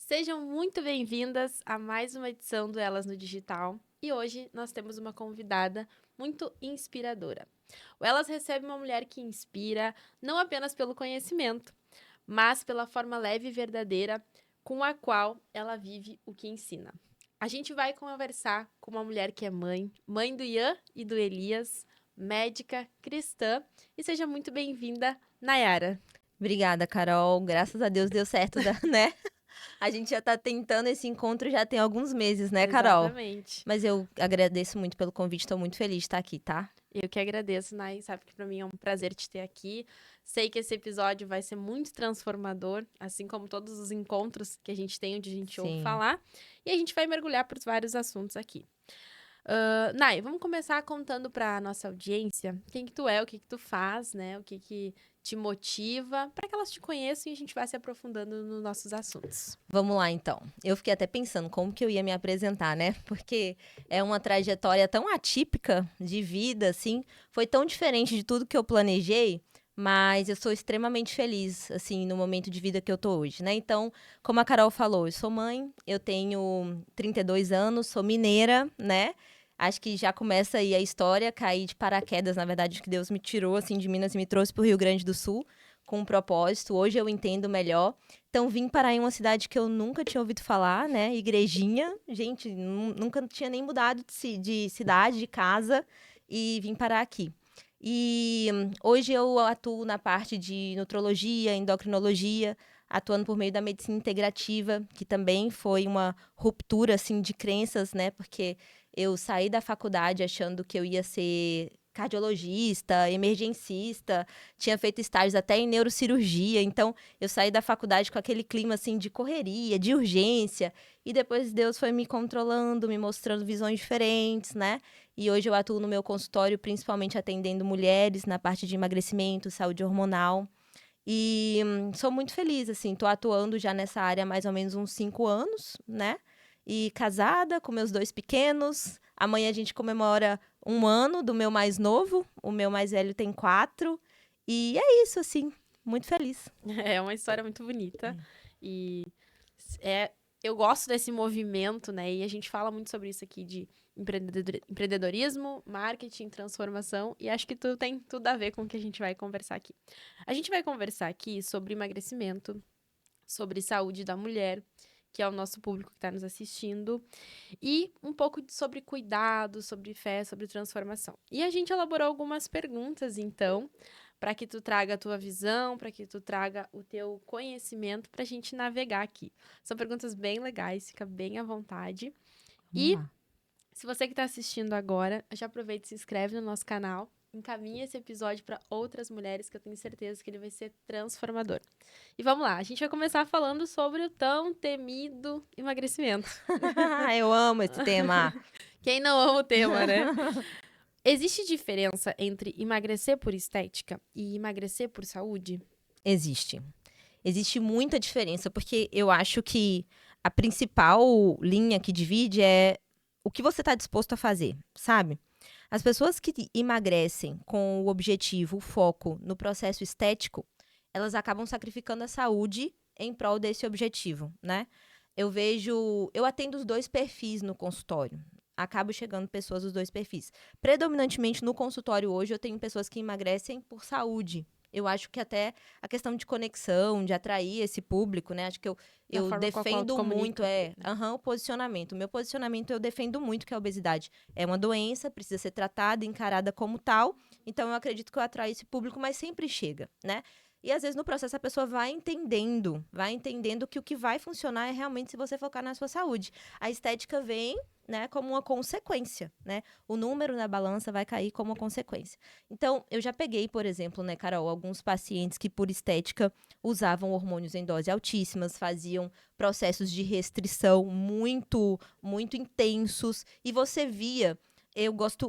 Sejam muito bem-vindas a mais uma edição do Elas no Digital. E hoje nós temos uma convidada muito inspiradora. O Elas recebe uma mulher que inspira não apenas pelo conhecimento, mas pela forma leve e verdadeira com a qual ela vive o que ensina. A gente vai conversar com uma mulher que é mãe do Ian e do Elias, médica, cristã, e seja muito bem-vinda, Nayara. Obrigada, Carol. Graças a Deus deu certo, né? A gente já tá tentando esse encontro já tem alguns meses, né, Carol? Exatamente. Mas eu agradeço muito pelo convite, tô muito feliz de estar aqui, tá? Eu que agradeço, Nay. Sabe que para mim é um prazer te ter aqui. Sei que esse episódio vai ser muito transformador, assim como todos os encontros que a gente tem, onde a gente ouve Sim. falar. E a gente vai mergulhar por vários assuntos aqui. Nay, vamos começar contando para nossa audiência quem que tu é, o que que tu faz, né? O que que te motiva, para que elas te conheçam e a gente vai se aprofundando nos nossos assuntos. Vamos lá, então. Eu fiquei até pensando como que eu ia me apresentar, né? Porque é uma trajetória tão atípica de vida, assim. Foi tão diferente de tudo que eu planejei, mas eu sou extremamente feliz, assim, no momento de vida que eu tô hoje, né? Então, como a Carol falou, eu sou mãe, eu tenho 32 anos, sou mineira, né? Acho que já começa aí a história, cair de paraquedas, na verdade, que Deus me tirou, assim, de Minas e me trouxe pro Rio Grande do Sul, com um propósito. Hoje eu entendo melhor. Então, vim parar em uma cidade que eu nunca tinha ouvido falar, né? Igrejinha. Gente, nunca tinha nem mudado de cidade, de casa, e vim parar aqui. E hoje eu atuo na parte de nutrologia, endocrinologia, atuando por meio da medicina integrativa, que também foi uma ruptura, assim, de crenças, né? Porque eu saí da faculdade achando que eu ia ser cardiologista, emergencista, tinha feito estágios até em neurocirurgia, então eu saí da faculdade com aquele clima assim de correria, de urgência, e depois Deus foi me controlando, me mostrando visões diferentes, né? E hoje eu atuo no meu consultório, principalmente atendendo mulheres na parte de emagrecimento, saúde hormonal. E sou muito feliz, assim, tô atuando já nessa área há mais ou menos uns 5 anos, né? E casada com meus 2 pequenos. Amanhã a gente comemora 1 ano do meu mais novo, o meu mais velho tem 4. E é isso, assim, muito feliz. É uma história muito bonita e é, eu gosto desse movimento, né? E a gente fala muito sobre isso aqui de empreendedorismo, marketing, transformação, e acho que tudo tem tudo a ver com o que a gente vai conversar aqui. A gente vai conversar aqui sobre emagrecimento, sobre saúde da mulher, que é o nosso público que está nos assistindo, e um pouco sobre cuidado, sobre fé, sobre transformação. E a gente elaborou algumas perguntas, então, para que tu traga a tua visão, para que tu traga o teu conhecimento para a gente navegar aqui. São perguntas bem legais, fica bem à vontade. Vamos E lá. se você que está assistindo agora, já aproveita e se inscreve no nosso canal, encaminha esse episódio para outras mulheres que eu tenho certeza que ele vai ser transformador. E vamos lá, a gente vai começar falando sobre o tão temido emagrecimento. Eu amo esse tema. Quem não ama o tema, né? Existe diferença entre emagrecer por estética e emagrecer por saúde? Existe. Existe muita diferença, porque eu acho que a principal linha que divide é o que você está disposto a fazer, sabe? As pessoas que emagrecem com o objetivo, o foco no processo estético, elas acabam sacrificando a saúde em prol desse objetivo, né? Eu atendo os dois perfis no consultório. Acabo chegando pessoas dos dois perfis. Predominantemente no consultório hoje eu tenho pessoas que emagrecem por saúde. Eu acho que até a questão de conexão, de atrair esse público, né? Acho que Da eu forma com a qual tu defendo muito, comunica. o posicionamento. O meu posicionamento eu defendo muito que a obesidade é uma doença, precisa ser tratada, encarada como tal. Então eu acredito que eu atraio esse público, mas sempre chega, né? E às vezes no processo a pessoa vai entendendo que o que vai funcionar é realmente se você focar na sua saúde. A estética vem, né, como uma consequência, né? O número na balança vai cair como uma consequência. Então, eu já peguei, por exemplo, né, Carol, alguns pacientes que por estética usavam hormônios em dose altíssimas, faziam processos de restrição muito intensos, e você via.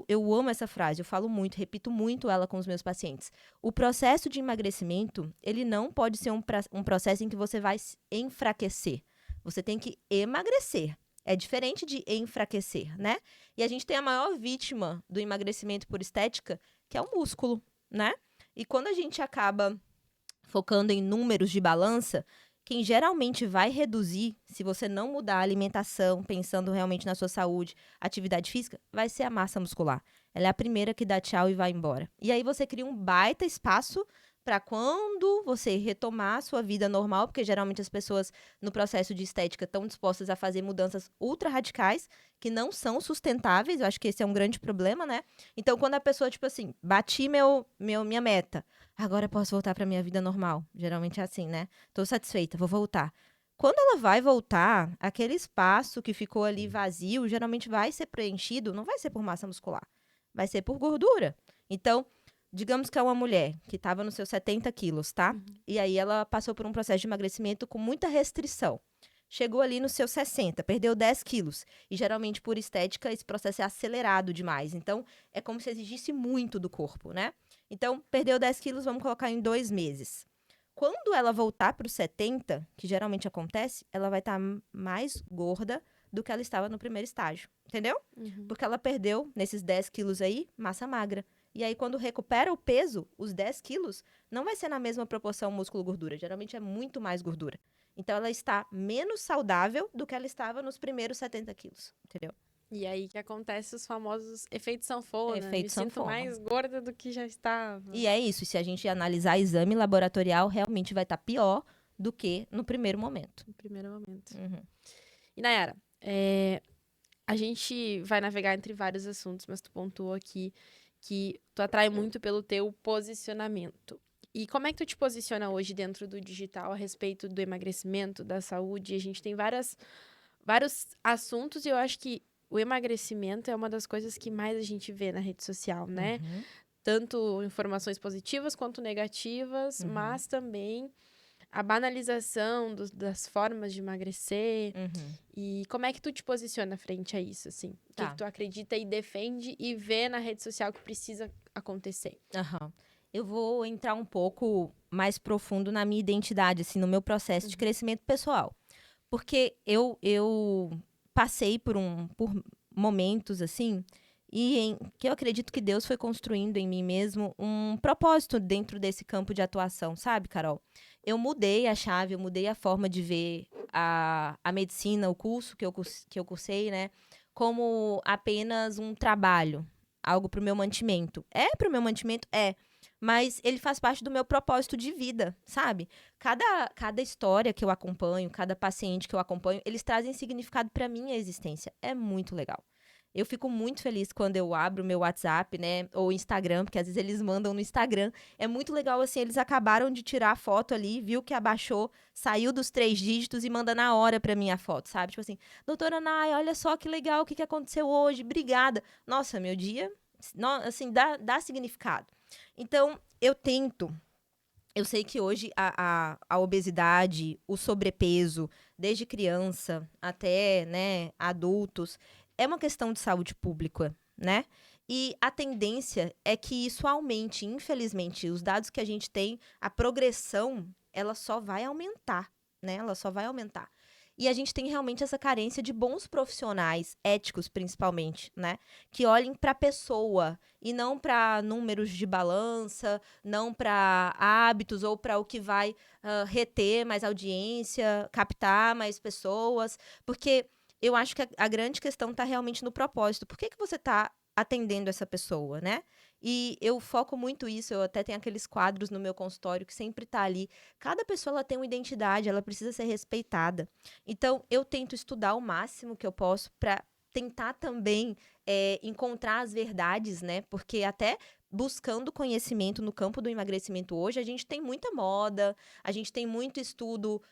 Eu amo essa frase, eu falo muito, repito muito ela com os meus pacientes. O processo de emagrecimento, ele não pode ser um processo em que você vai se enfraquecer. Você tem que emagrecer. É diferente de enfraquecer, né? E a gente tem a maior vítima do emagrecimento por estética, que é o músculo, né? E quando a gente acaba focando em números de balança, quem geralmente vai reduzir, se você não mudar a alimentação, pensando realmente na sua saúde, atividade física, vai ser a massa muscular. Ela é a primeira que dá tchau e vai embora. E aí você cria um baita espaço para quando você retomar a sua vida normal, porque geralmente as pessoas no processo de estética estão dispostas a fazer mudanças ultra radicais, que não são sustentáveis. Eu acho que esse é um grande problema, né? Então, quando a pessoa, tipo assim, bati minha meta, agora eu posso voltar para minha vida normal. Geralmente é assim, né? Tô satisfeita, vou voltar. Quando ela vai voltar, aquele espaço que ficou ali vazio, geralmente vai ser preenchido, não vai ser por massa muscular, vai ser por gordura. Então, digamos que é uma mulher que estava nos seus 70 quilos, tá? E aí ela passou por um processo de emagrecimento com muita restrição. Chegou ali nos seus 60, perdeu 10 quilos. E geralmente, por estética, esse processo é acelerado demais. Então, é como se exigisse muito do corpo, né? Então, perdeu 10 quilos, vamos colocar em 2 meses. Quando ela voltar para os 70, que geralmente acontece, ela vai estar mais gorda do que ela estava no primeiro estágio. Entendeu? Porque ela perdeu, nesses 10 quilos aí, massa magra. E aí, quando recupera o peso, os 10 quilos, não vai ser na mesma proporção músculo-gordura. Geralmente é muito mais gordura. Então, ela está menos saudável do que ela estava nos primeiros 70 quilos. Entendeu? E aí que acontece os famosos efeitos sanfona. Efeito Me sinto sanfona. mais gorda do que já estava. E é isso. E se a gente analisar exame laboratorial, realmente vai estar pior do que no primeiro momento. No primeiro momento. Uhum. E Nayara, a gente vai navegar entre vários assuntos, mas tu pontuou aqui que tu atrai muito pelo teu posicionamento. E como é que tu te posiciona hoje dentro do digital a respeito do emagrecimento, da saúde? A gente tem vários assuntos e eu acho que o emagrecimento é uma das coisas que mais a gente vê na rede social, né? Uhum. Tanto informações positivas quanto negativas, mas também a banalização das formas de emagrecer. E como é que tu te posiciona frente a isso, assim? O que tu acredita e defende e vê na rede social que precisa acontecer? Eu vou entrar um pouco mais profundo na minha identidade, assim, no meu processo de crescimento pessoal. Porque eu passei por momentos, assim, que eu acredito que Deus foi construindo em mim mesmo um propósito dentro desse campo de atuação, sabe, Carol? Eu mudei a chave, eu mudei a forma de ver a medicina, o curso que eu cursei, né? Como apenas um trabalho, algo para o meu mantimento. É para o meu mantimento? É. Mas ele faz parte do meu propósito de vida, sabe? Cada história que eu acompanho, cada paciente que eu acompanho, eles trazem significado para minha existência. É muito legal. Eu fico muito feliz quando eu abro o meu WhatsApp, né? Ou Instagram, porque às vezes eles mandam no Instagram. É muito legal, assim, eles acabaram de tirar a foto ali, viu que abaixou, saiu dos 3 dígitos e manda na hora pra mim a foto, sabe? Tipo assim, doutora Nay, olha só que legal, o que aconteceu hoje, obrigada. Nossa, meu dia, assim, dá significado. Então, eu sei que hoje a obesidade, o sobrepeso, desde criança até, né, adultos, é uma questão de saúde pública, né? E a tendência é que isso aumente, infelizmente. Os dados que a gente tem, a progressão, ela só vai aumentar, né? Ela só vai aumentar. E a gente tem realmente essa carência de bons profissionais, éticos principalmente, né? Que olhem para a pessoa e não para números de balança, não para hábitos ou para o que vai reter mais audiência, captar mais pessoas. Porque eu acho que a grande questão está realmente no propósito. Por que você está atendendo essa pessoa, né? E eu foco muito isso, eu até tenho aqueles quadros no meu consultório que sempre tá ali. Cada pessoa ela tem uma identidade, ela precisa ser respeitada. Então, eu tento estudar o máximo que eu posso para tentar também encontrar as verdades, né? Porque até buscando conhecimento no campo do emagrecimento hoje, a gente tem muita moda, a gente tem muito estudo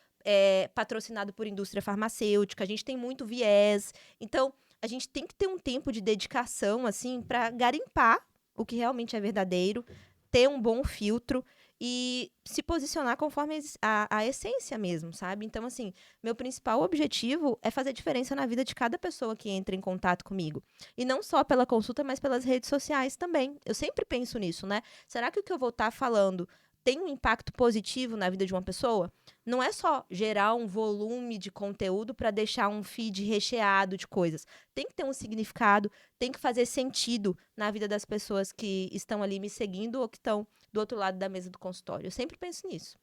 patrocinado por indústria farmacêutica, a gente tem muito viés. Então, a gente tem que ter um tempo de dedicação, assim, para garimpar o que realmente é verdadeiro, ter um bom filtro e se posicionar conforme a essência mesmo, sabe? Então, assim, meu principal objetivo é fazer diferença na vida de cada pessoa que entra em contato comigo. E não só pela consulta, mas pelas redes sociais também. Eu sempre penso nisso, né? Será que o que eu vou estar falando tem um impacto positivo na vida de uma pessoa? Não é só gerar um volume de conteúdo para deixar um feed recheado de coisas. Tem que ter um significado, tem que fazer sentido na vida das pessoas que estão ali me seguindo ou que estão do outro lado da mesa do consultório. Eu sempre penso nisso.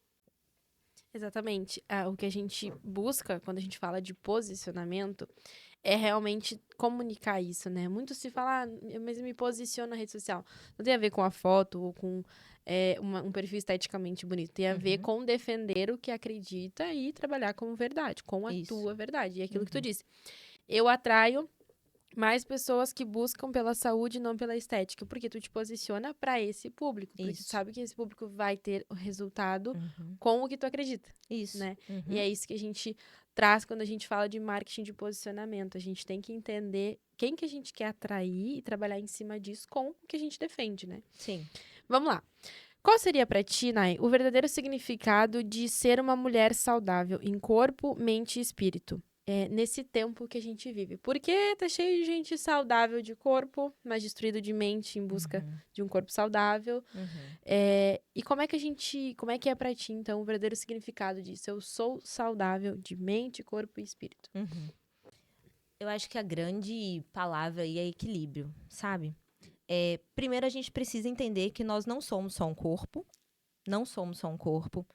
Exatamente. O que a gente busca quando a gente fala de posicionamento é realmente comunicar isso, né? Muito se fala, mas eu me posiciono na rede social. Não tem a ver com a foto ou com um perfil esteticamente bonito. Tem a ver Uhum. com defender o que acredita e trabalhar como verdade, com a Isso. tua verdade. E aquilo que tu Uhum. disse. Eu atraio mais pessoas que buscam pela saúde e não pela estética, porque tu te posiciona para esse público, porque tu Isso. sabe que esse público vai ter o resultado Uhum. com o que tu acredita, Isso. né? Uhum. E é isso que a gente traz quando a gente fala de marketing de posicionamento. A gente tem que entender quem que a gente quer atrair e trabalhar em cima disso com o que a gente defende, né? Sim. Vamos lá. Qual seria para ti, Nai, o verdadeiro significado de ser uma mulher saudável em corpo, mente e espírito? Nesse tempo que a gente vive. Porque tá cheio de gente saudável de corpo, mas destruído de mente em busca Uhum. de um corpo saudável. Uhum. E como é que é pra ti, então, o verdadeiro significado disso? Eu sou saudável de mente, corpo e espírito. Uhum. Eu acho que a grande palavra aí é equilíbrio, sabe? Primeiro a gente precisa entender que nós não somos só um corpo, não somos só um corpo.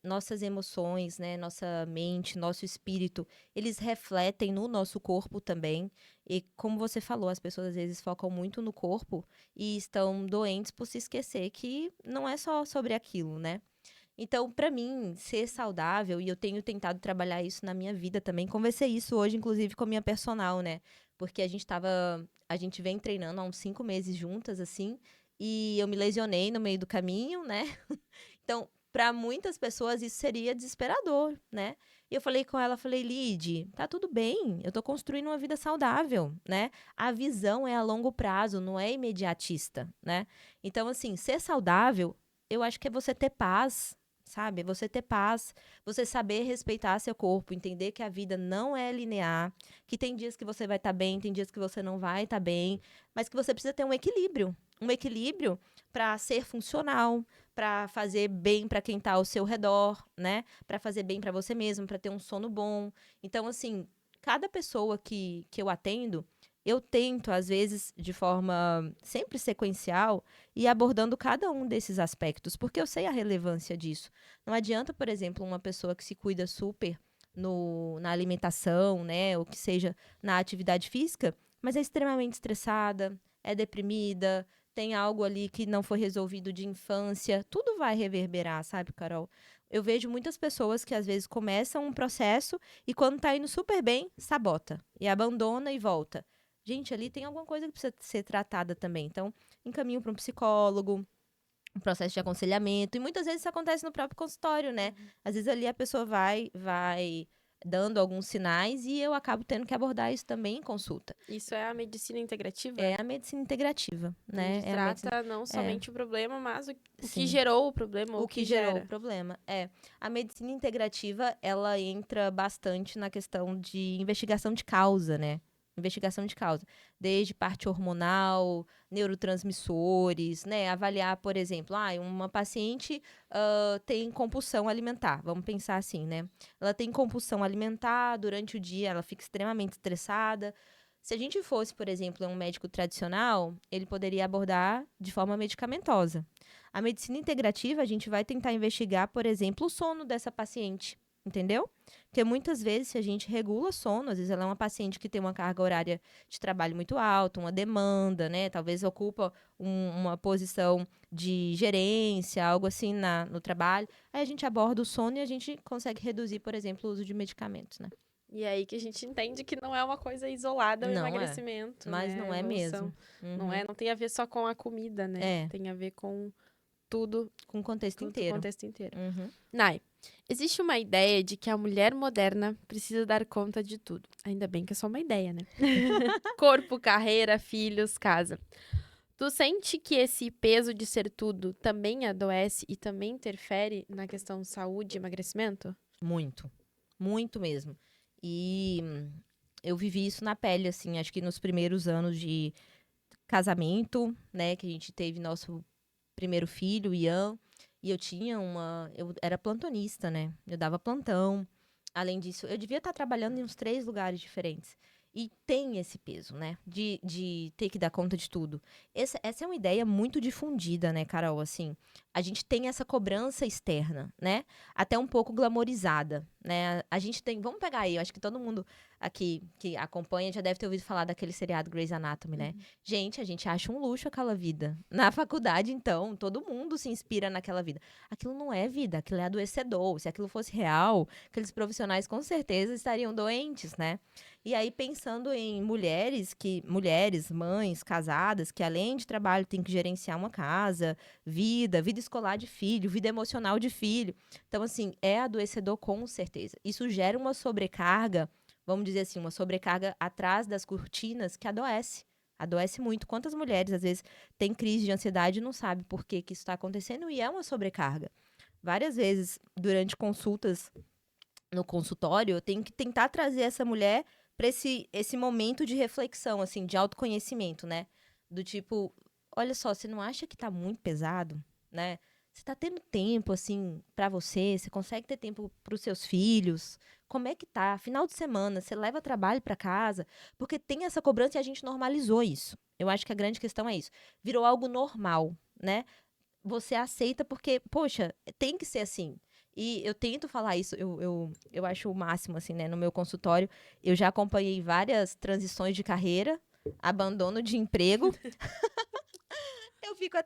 Nossas emoções, né, nossa mente, nosso espírito, eles refletem no nosso corpo também. E como você falou, as pessoas às vezes focam muito no corpo e estão doentes por se esquecer que não é só sobre aquilo, né? Então, para mim, ser saudável, e eu tenho tentado trabalhar isso na minha vida também, conversei isso hoje, inclusive, com a minha personal, né? Porque a gente vem treinando há uns 5 meses juntas, assim, e eu me lesionei no meio do caminho, né? Então, para muitas pessoas isso seria desesperador, né? E eu falei com ela, falei, Lid, tá tudo bem, eu tô construindo uma vida saudável, né? A visão é a longo prazo, não é imediatista, né? Então, assim, ser saudável, eu acho que é você ter paz, sabe? É você ter paz, você saber respeitar seu corpo, entender que a vida não é linear, que tem dias que você vai estar bem, tem dias que você não vai estar bem, mas que você precisa ter um equilíbrio para ser funcional, para fazer bem para quem tá ao seu redor, né? Para fazer bem para você mesmo, para ter um sono bom. Então, assim, cada pessoa que eu atendo, eu tento, às vezes, de forma sempre sequencial, ir abordando cada um desses aspectos, porque eu sei a relevância disso. Não adianta, por exemplo, uma pessoa que se cuida super na alimentação, né? Ou que seja na atividade física, mas é extremamente estressada, é deprimida, tem algo ali que não foi resolvido de infância, tudo vai reverberar, sabe, Carol? Eu vejo muitas pessoas que às vezes começam um processo e quando tá indo super bem, sabota e abandona e volta. Gente, ali tem alguma coisa que precisa ser tratada também. Então, encaminho para um psicólogo, um processo de aconselhamento. E muitas vezes isso acontece no próprio consultório, né? Às vezes ali a pessoa vai dando alguns sinais e eu acabo tendo que abordar isso também em consulta. Isso é a medicina integrativa? É a medicina integrativa, né? Onde É a medicina. trata não É, somente o problema, mas o que sim. gerou o problema, ou O o que que gerou o gera. problema a medicina integrativa, ela entra bastante na questão de investigação de causa, né? Investigação de causa, desde parte hormonal, neurotransmissores, né? Avaliar, por exemplo, uma paciente tem compulsão alimentar, vamos pensar assim, né? Ela tem compulsão alimentar durante o dia, ela fica extremamente estressada. Se a gente fosse, por exemplo, um médico tradicional, ele poderia abordar de forma medicamentosa. A medicina integrativa, a gente vai tentar investigar, por exemplo, o sono dessa paciente, entendeu? Porque muitas vezes, se a gente regula sono, às vezes ela é uma paciente que tem uma carga horária de trabalho muito alta, uma demanda, né? Talvez ocupa uma posição de gerência, algo assim no trabalho. Aí a gente aborda o sono e a gente consegue reduzir, por exemplo, o uso de medicamentos, né? E é aí que a gente entende que não é uma coisa isolada o Não é, emagrecimento, mas né? A não é evolução. mesmo. Uhum. Não tem a ver só com a comida, né? É, Tem a ver com tudo, com o contexto com o inteiro. contexto inteiro. Uhum. Nai, existe uma ideia de que a mulher moderna precisa dar conta de tudo. Ainda bem que é só uma ideia, né? Corpo, carreira, filhos, casa. Tu sente que esse peso de ser tudo também adoece e também interfere na questão saúde e emagrecimento? Muito, muito mesmo. E eu vivi isso na pele, assim, acho que nos primeiros anos de casamento, né, que a gente teve nosso primeiro filho, Ian, e eu era plantonista, né, eu dava plantão. Além disso, eu devia estar trabalhando em uns 3 lugares diferentes. E tem esse peso, né? De ter que dar conta de tudo. Essa é uma ideia muito difundida, né, Carol? Assim, a gente tem essa cobrança externa, né? Até um pouco glamorizada, né? A gente tem. Vamos pegar aí, eu acho que todo mundo aqui que acompanha já deve ter ouvido falar daquele seriado Grey's Anatomy, né? Gente, a gente acha um luxo aquela vida. Na faculdade, então, todo mundo se inspira naquela vida. Aquilo não é vida, aquilo é adoecedor. Se aquilo fosse real, aqueles profissionais com certeza estariam doentes, né? E aí, pensando em mulheres, mães, casadas, que além de trabalho têm que gerenciar uma casa, vida escolar de filho, vida emocional de filho. Então, assim, é adoecedor com certeza. Isso gera uma sobrecarga, vamos dizer assim, uma sobrecarga atrás das cortinas que adoece. Adoece muito. Quantas mulheres, às vezes, têm crise de ansiedade e não sabem por que isso está acontecendo e é uma sobrecarga. Várias vezes, durante consultas no consultório, eu tenho que tentar trazer essa mulher para esse momento de reflexão, assim, de autoconhecimento, né? Do tipo, olha só, você não acha que tá muito pesado, né? Você tá tendo tempo, assim, para você? Você consegue ter tempo para os seus filhos? Como é que tá? Final de semana, você leva trabalho para casa? Porque tem essa cobrança e a gente normalizou isso. Eu acho que a grande questão é isso. Virou algo normal, né? Você aceita porque, poxa, tem que ser assim. E eu tento falar isso, eu acho o máximo, assim, né? No meu consultório, eu já acompanhei várias transições de carreira, abandono de emprego.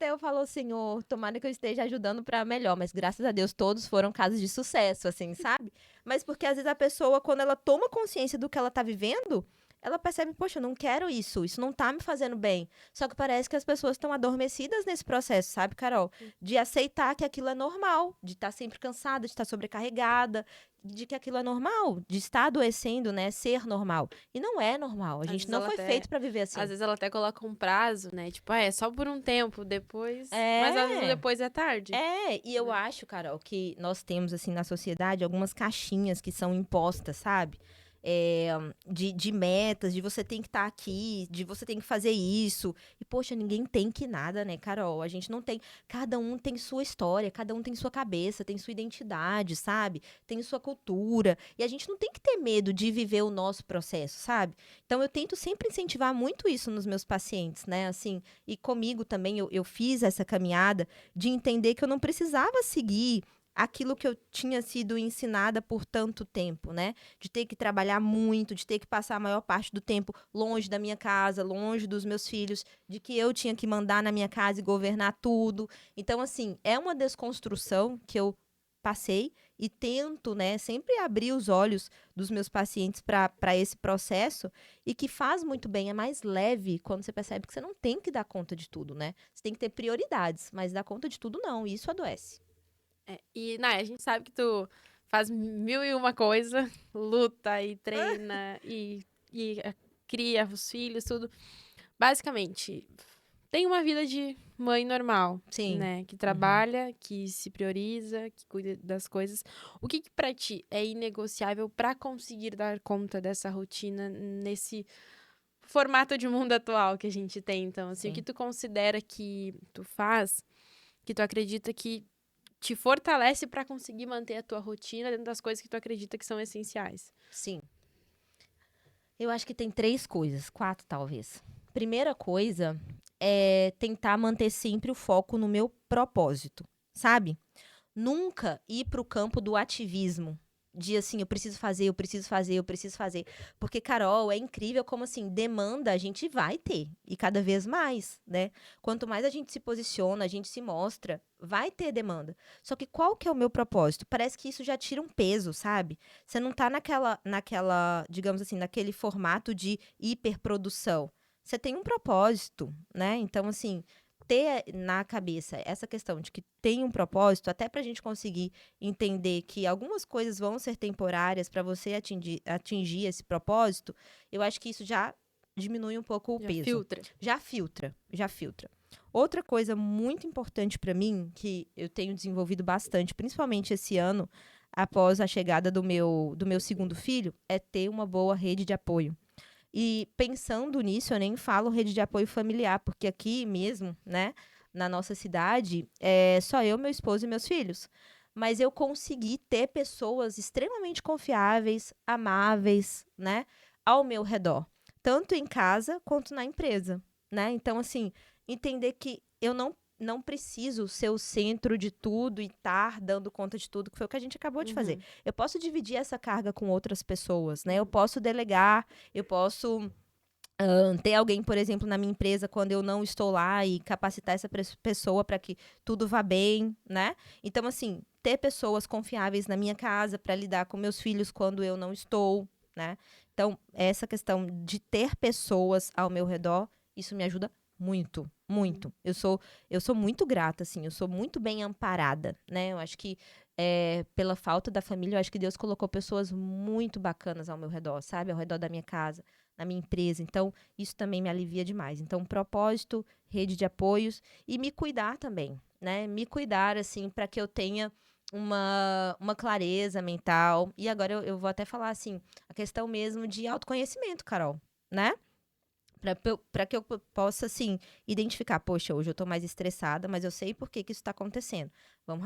Eu falo, Senhor, tomara que eu esteja ajudando para melhor, mas graças a Deus todos foram casos de sucesso, assim, sabe? Mas porque às vezes a pessoa, quando ela toma consciência do que ela tá vivendo, ela percebe, poxa, eu não quero isso não tá me fazendo bem. Só que parece que as pessoas estão adormecidas nesse processo, sabe, Carol? De aceitar que aquilo é normal, de estar sempre cansada, de estar sobrecarregada, de que aquilo é normal, de estar adoecendo, né? Ser normal. E não é normal. A Às gente vezes não ela foi até, feito para viver assim. às vezes ela até coloca um prazo, né? Tipo, é só por um tempo, depois. Mas às vezes o É. depois é tarde. E eu Né? acho, Carol, que nós temos, assim, na sociedade, algumas caixinhas que são impostas, sabe? É, de metas, de você tem que estar aqui, de você tem que fazer isso. E, poxa, ninguém tem que nada, né, Carol? A gente não tem. Cada um tem sua história, cada um tem sua cabeça, tem sua identidade, sabe? Tem sua cultura. E a gente não tem que ter medo de viver o nosso processo, sabe? Então, eu tento sempre incentivar muito isso nos meus pacientes, né? Assim, e comigo também, eu fiz essa caminhada de entender que eu não precisava seguir aquilo que eu tinha sido ensinada por tanto tempo, né? De ter que trabalhar muito, de ter que passar a maior parte do tempo longe da minha casa, longe dos meus filhos, de que eu tinha que mandar na minha casa e governar tudo. Então, assim, é uma desconstrução que eu passei e tento, né, sempre abrir os olhos dos meus pacientes para esse processo e que faz muito bem, é mais leve quando você percebe que você não tem que dar conta de tudo, né? Você tem que ter prioridades, mas dar conta de tudo não, e isso adoece. E, Nai, a gente sabe que tu faz mil e uma coisa, luta e treina e cria os filhos, tudo. Basicamente, tem uma vida de mãe normal, Sim. né? Que trabalha, que se prioriza, que cuida das coisas. O que pra ti é inegociável pra conseguir dar conta dessa rotina nesse formato de mundo atual que a gente tem? Então, assim, o que Sim. tu considera que tu faz, que tu acredita que te fortalece pra conseguir manter a tua rotina dentro das coisas que tu acredita que são essenciais? Sim. Eu acho que tem 3 coisas, 4 talvez. Primeira coisa é tentar manter sempre o foco no meu propósito, sabe? Nunca ir para o campo do ativismo. De assim, eu preciso fazer, eu preciso fazer, eu preciso fazer. Porque, Carol, é incrível como assim, demanda a gente vai ter. E cada vez mais, né? Quanto mais a gente se posiciona, a gente se mostra, vai ter demanda. Só que qual que é o meu propósito? Parece que isso já tira um peso, sabe? Você não tá naquela, digamos assim, naquele formato de hiperprodução. Você tem um propósito, né? Então, assim, ter na cabeça essa questão de que tem um propósito, até para a gente conseguir entender que algumas coisas vão ser temporárias para você atingir esse propósito, eu acho que isso já diminui um pouco o Já peso. filtra. Já filtra, já filtra. Outra coisa muito importante para mim, que eu tenho desenvolvido bastante, principalmente esse ano, após a chegada do meu segundo filho, é ter uma boa rede de apoio. E pensando nisso, eu nem falo rede de apoio familiar, porque aqui mesmo, né, na nossa cidade, é só eu, meu esposo e meus filhos. Mas eu consegui ter pessoas extremamente confiáveis, amáveis, né, ao meu redor. tanto em casa quanto na empresa, né? Então, assim, entender que eu não preciso ser o centro de tudo e estar dando conta de tudo, que foi o que a gente acabou de fazer. Eu posso dividir essa carga com outras pessoas, né? Eu posso delegar, eu posso ter alguém, por exemplo, na minha empresa quando eu não estou lá e capacitar essa pessoa para que tudo vá bem, né? Então, assim, ter pessoas confiáveis na minha casa para lidar com meus filhos quando eu não estou, né? Então, essa questão de ter pessoas ao meu redor, isso me ajuda muito, muito. Eu sou muito grata, assim, eu sou muito bem amparada, né? Eu acho que pela falta da família, eu acho que Deus colocou pessoas muito bacanas ao meu redor, sabe? Ao redor da minha casa, na minha empresa. Então, isso também me alivia demais. Então, propósito, rede de apoios e me cuidar também, né? Me cuidar, assim, para que eu tenha uma clareza mental. E agora eu vou até falar, assim, a questão mesmo de autoconhecimento, Carol, né? Para que eu possa, assim, identificar, poxa, hoje eu tô mais estressada, mas eu sei por que que isso tá acontecendo. Vamos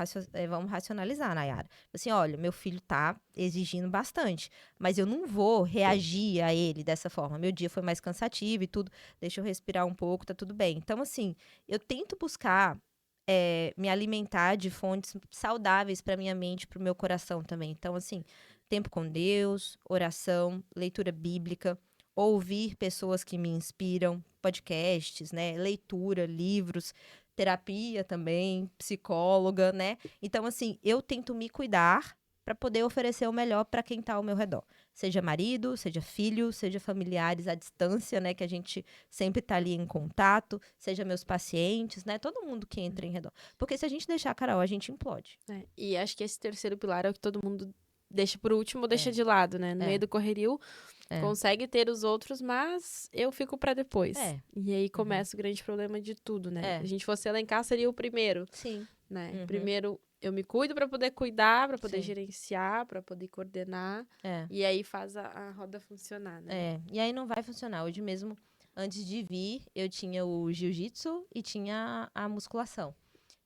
racionalizar, Nayara. Assim, olha, meu filho tá exigindo bastante, mas eu não vou reagir a ele dessa forma. Meu dia foi mais cansativo e tudo, deixa eu respirar um pouco, tá tudo bem. Então, assim, eu tento buscar me alimentar de fontes saudáveis para minha mente, para o meu coração também. Então, assim, tempo com Deus, oração, leitura bíblica, ouvir pessoas que me inspiram, podcasts, né, leitura, livros, terapia também, psicóloga, né? Então, assim, eu tento me cuidar para poder oferecer o melhor para quem está ao meu redor. Seja marido, seja filho, seja familiares à distância, né, que a gente sempre tá ali em contato, seja meus pacientes, né, todo mundo que entra em redor. Porque se a gente deixar a Carol, a gente implode. E acho que esse terceiro pilar é o que todo mundo deixa por último ou deixa É, de lado, né? No é, meio do correrio, é. consegue ter os outros, mas eu fico pra depois. É. E aí começa o grande problema de tudo, né? Se É. a gente fosse elencar, seria o primeiro, Sim. né? Uhum. Primeiro eu me cuido pra poder cuidar, pra poder Sim. gerenciar, pra poder coordenar. É. E aí faz a roda funcionar, né? E aí não vai funcionar. Hoje mesmo, antes de vir, eu tinha o jiu-jitsu e tinha a musculação.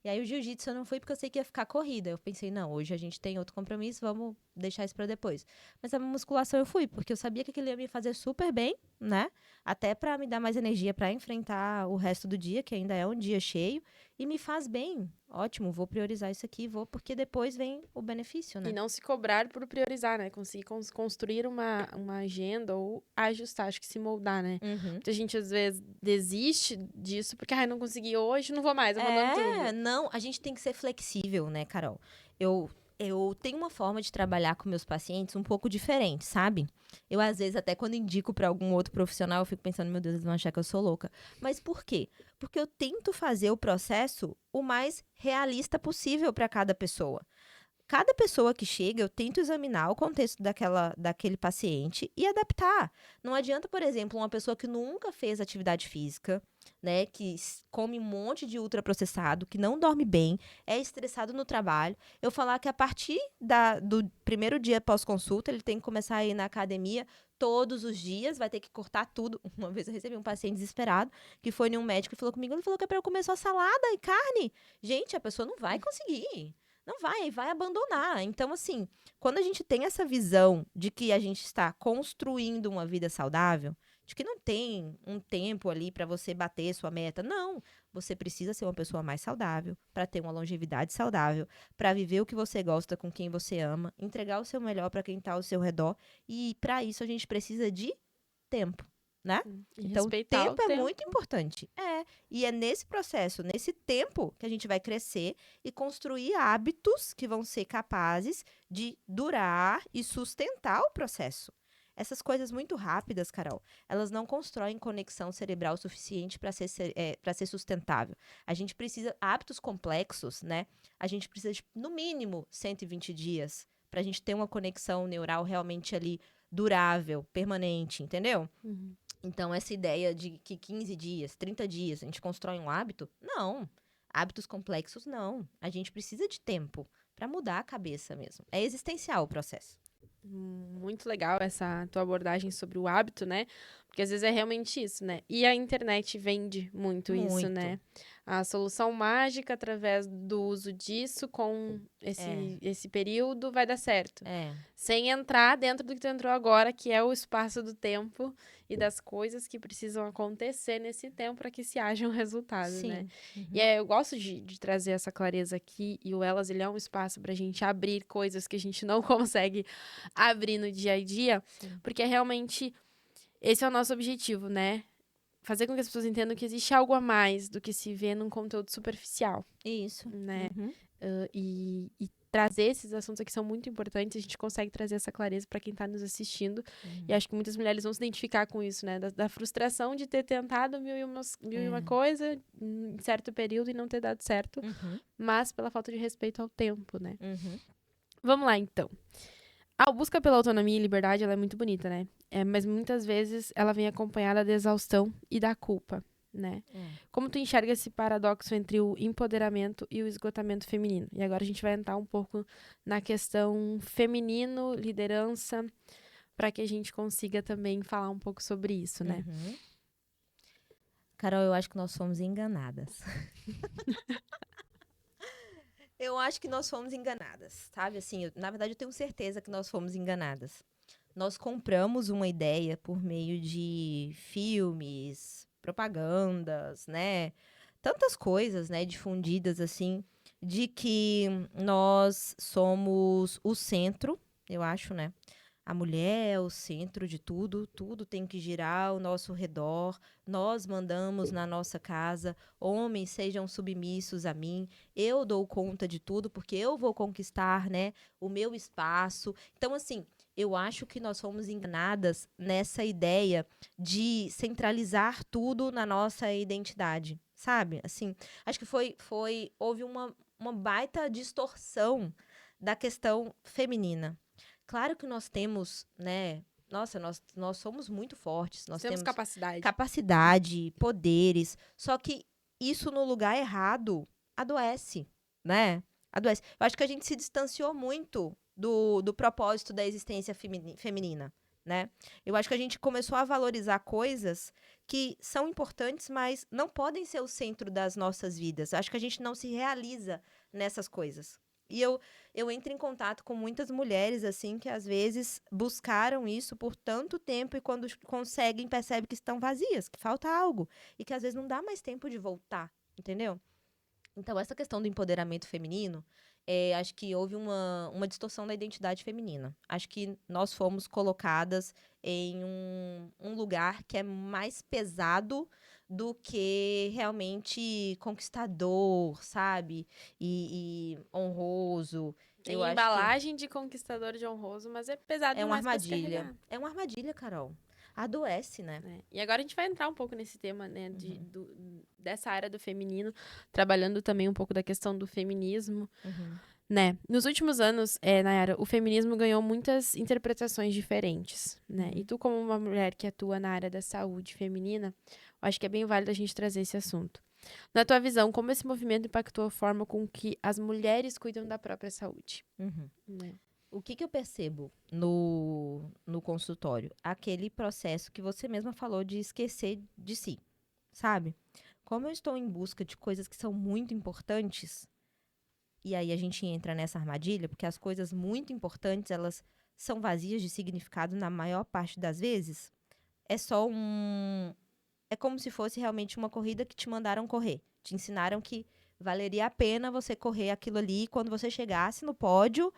E aí o jiu-jitsu eu não fui porque eu sei que ia ficar corrida. Eu pensei, não, hoje a gente tem outro compromisso, vamos deixar isso pra depois. Mas a musculação eu fui, porque eu sabia que aquilo ia me fazer super bem, né? Até pra me dar mais energia pra enfrentar o resto do dia, que ainda é um dia cheio. E me faz bem. Ótimo, vou priorizar isso aqui, vou, porque depois vem o benefício, né? E não se cobrar por priorizar, né? Conseguir construir uma agenda ou ajustar, acho que se moldar, né? Uhum. Muita gente, às vezes, desiste disso porque, ai, não consegui hoje, não vou mais, abandonando tudo. Não, a gente tem que ser flexível, né, Carol? Eu tenho uma forma de trabalhar com meus pacientes um pouco diferente, sabe? Eu, às vezes, até quando indico para algum outro profissional, eu fico pensando, meu Deus, eles vão achar que eu sou louca. Mas por quê? Porque eu tento fazer o processo o mais realista possível para cada pessoa. Cada pessoa que chega, eu tento examinar o contexto daquele paciente e adaptar. Não adianta, por exemplo, uma pessoa que nunca fez atividade física, né, que come um monte de ultraprocessado, que não dorme bem, é estressado no trabalho, eu falar que a partir do primeiro dia pós-consulta, ele tem que começar a ir na academia todos os dias, vai ter que cortar tudo. Uma vez eu recebi um paciente desesperado, que foi em um médico e falou comigo, ele falou que é para eu comer só salada e carne. Gente, a pessoa não vai conseguir. Não vai abandonar. Então, assim, quando a gente tem essa visão de que a gente está construindo uma vida saudável, de que não tem um tempo ali para você bater sua meta, não. Você precisa ser uma pessoa mais saudável, para ter uma longevidade saudável, para viver o que você gosta com quem você ama, entregar o seu melhor para quem está ao seu redor. E para isso a gente precisa de tempo, né? E Então, respeitar o tempo é tempo. muito importante. E é nesse processo, nesse tempo, que a gente vai crescer e construir hábitos que vão ser capazes de durar e sustentar o processo. Essas coisas muito rápidas, Carol, elas não constroem conexão cerebral suficiente para ser sustentável. A gente precisa hábitos complexos, né? A gente precisa de, no mínimo, 120 dias para a gente ter uma conexão neural realmente ali durável, permanente, entendeu? Então, essa ideia de que 15 dias, 30 dias, a gente constrói um hábito, não. Hábitos complexos, não. A gente precisa de tempo para mudar a cabeça mesmo. É existencial o processo. Muito legal essa tua abordagem sobre o hábito, né? Porque às vezes é realmente isso, né? E a internet vende muito isso, Muito. né? A solução mágica através do uso disso com esse período vai dar certo. É. Sem entrar dentro do que tu entrou agora, que é o espaço do tempo e das coisas que precisam acontecer nesse tempo para que se haja um resultado, né? Sim. Uhum. E eu gosto de trazer essa clareza aqui, e o Elas, ele é um espaço pra gente abrir coisas que a gente não consegue abrir no dia a dia, Sim. porque realmente esse é o nosso objetivo, né? Fazer com que as pessoas entendam que existe algo a mais do que se vê num conteúdo superficial, Isso. né? Uhum. E trazer esses assuntos aqui são muito importantes. A gente consegue trazer essa clareza para quem está nos assistindo. E acho que muitas mulheres vão se identificar com isso, né? Da frustração de ter tentado mil e uma coisa em certo período e não ter dado certo, mas pela falta de respeito ao tempo, né? Vamos lá, então. A busca pela autonomia e liberdade, ela é muito bonita, né? Mas muitas vezes ela vem acompanhada da exaustão e da culpa, né? Como tu enxerga esse paradoxo entre o empoderamento e o esgotamento feminino? E agora a gente vai entrar um pouco na questão feminino, liderança, para que a gente consiga também falar um pouco sobre isso, né? Carol, eu acho que nós fomos enganadas. Eu acho que nós fomos enganadas, sabe? Assim, na verdade, eu tenho certeza que nós fomos enganadas. Nós compramos uma ideia por meio de filmes, propagandas, né? Tantas coisas, né, difundidas assim, de que nós somos o centro, eu acho, né? A mulher é o centro de tudo, tudo tem que girar ao nosso redor. Nós mandamos na nossa casa, homens sejam submissos a mim. Eu dou conta de tudo porque eu vou conquistar, né, o meu espaço. Então, assim, eu acho que nós fomos enganadas nessa ideia de centralizar tudo na nossa identidade, sabe? Assim, acho que houve uma baita distorção da questão feminina. Claro que nós temos, né? Nossa, nós somos muito fortes. Nós Temos temos capacidade. capacidade, poderes. Só que isso no lugar errado adoece, né? Adoece. Eu acho que a gente se distanciou muito do propósito da existência feminina, né? Eu acho que a gente começou a valorizar coisas que são importantes, mas não podem ser o centro das nossas vidas. Eu acho que a gente não se realiza nessas coisas. E eu entro em contato com muitas mulheres, assim, que às vezes buscaram isso por tanto tempo e quando conseguem, percebem que estão vazias, que falta algo. E que às vezes não dá mais tempo de voltar, entendeu? Então, essa questão do empoderamento feminino, acho que houve uma distorção da identidade feminina. Acho que nós fomos colocadas em um lugar que é mais pesado do que realmente conquistador, sabe? E honroso. Tem Eu acho que embalagem de conquistador de honroso, mas é pesado é uma demais para se armadilha. carregar. É uma armadilha, Carol. Adoece, né? E agora a gente vai entrar um pouco nesse tema, né, dessa área do feminino, trabalhando também um pouco da questão do feminismo, né? Nos últimos anos, Nayara, o feminismo ganhou muitas interpretações diferentes, né? E tu, como uma mulher que atua na área da saúde feminina, eu acho que é bem válido a gente trazer esse assunto. Na tua visão, como esse movimento impactou a forma com que as mulheres cuidam da própria saúde? Né? O que eu percebo no consultório? Aquele processo que você mesma falou de esquecer de si, sabe? Como eu estou em busca de coisas que são muito importantes, e aí a gente entra nessa armadilha, porque as coisas muito importantes, elas são vazias de significado na maior parte das vezes. É só É como se fosse realmente uma corrida que te mandaram correr. Te ensinaram que valeria a pena você correr aquilo ali, e quando você chegasse no pódio,